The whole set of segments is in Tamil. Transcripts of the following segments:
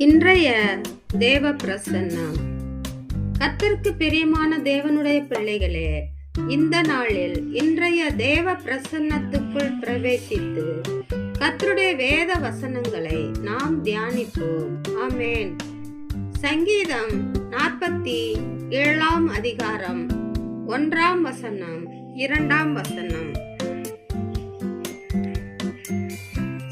இன்றைய தேவ பிரசன்னம். கர்த்தருக்கு பிரியமான தேவனுடைய பிள்ளைகளே, இந்த நாளில் இன்றைய தேவ பிரசன்னத்துக்குள் பிரவேசித்து கர்த்தருடைய வேத வசனங்களை நாம் தியானிப்போம். ஆமென். சங்கீதம் 47 அதிகாரம் 1 வசனம் 2 வசனம்.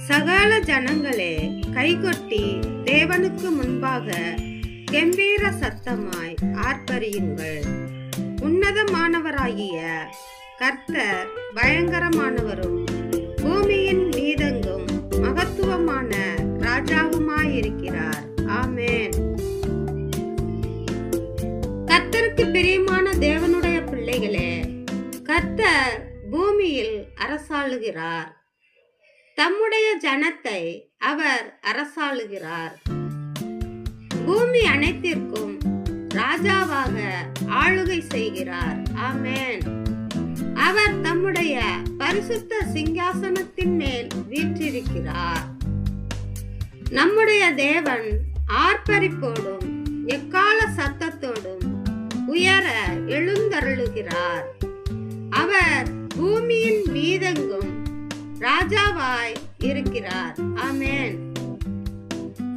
சகல ஜனங்களே, கைகொட்டி தேவனுக்கு முன்பாக கெம்பீர சத்தமாய் ஆர்ப்பரியுங்கள். உன்னதமானவராகிய கர்த்தர் பயங்கரமானவரும் பூமியின் மீதெங்கும் மகத்துவமான ராஜாவுமாயிருக்கிறார். ஆமென். கர்த்தருக்கு பிரியமான தேவனுடைய பிள்ளைகளே, கர்த்தர் பூமியில் அரசாளுகிறார். தம்முடைய ஜனத்தை அவர் அரசாளுகிறார். பூமி அனைத்திற்கும் ராஜாவாக ஆளுகை செய்கிறார். ஆமென். அவர் தம்முடைய பரிசுத்த சிங்காசனத்தின் மேல் வீற்றிருக்கிறார். நம்முடைய தேவன் ஆர்ப்பரிப்போடும் எக்கால சத்தத்தோடும் உயர எழுந்தருளுகிறார். அவர் பூமியின் மீதெங்கும் ராஜாவாய் இருக்கிறார். ஆமென்.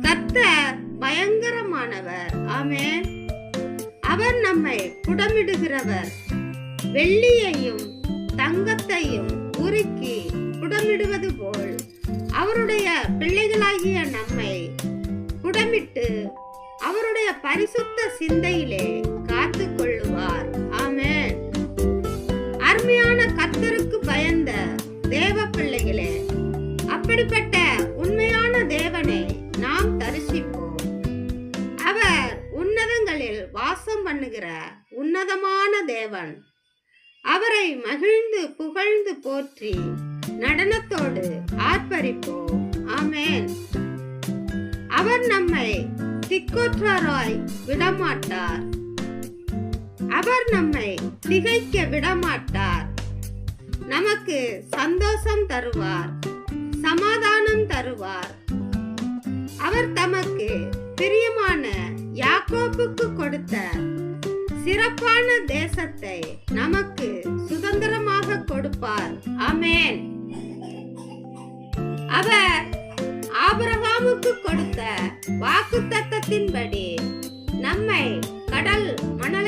கர்த்தர் பயங்கரமானவர். ஆமென். அவர் நம்மை புடமிடுகிறவர். வெள்ளியையும் தங்கத்தையும் உருக்கி புடமிடுவது போல் அவருடைய பிள்ளைகளாகிய நம்மை புடமிட்டு அவருடைய பரிசுத்த சிந்தையிலே காத்து கொள்ளுவார். ஆமென். அருமையான கர்த்தருக்கு பயந்த தேவ பிள்ளைகளே, அப்படிப்பட்ட உண்மையான தேவனை நாம் தரிசிப்போம். அவர் உன்னதங்களில் வாசம் பண்ணுகிற உன்னதமான தேவன். அவரை மகிழ்ந்து புகழ்ந்து போற்றி நடனத்தோடு ஆர்ப்பரிப்போம். ஆமென். அவர் நம்மை திக்கொற்றாராய் விடமாட்டார். அவர் நம்மை திகைக்க விடமாட்டார். நமக்கு சந்தோஷம் தருவார், சமாதானம் தருவார். அவர் தமக்கு பிரியமான யாக்கோபுக்கு கொடுத்த சிறப்பான தேசத்தை நமக்கு சுதந்திரமாக கொடுப்பார். ஆமென். அவர் ஆபிரகாமுக்கு கொடுத்த வாக்குத்தத்தத்தின்படி நம்மை கடல் மணலை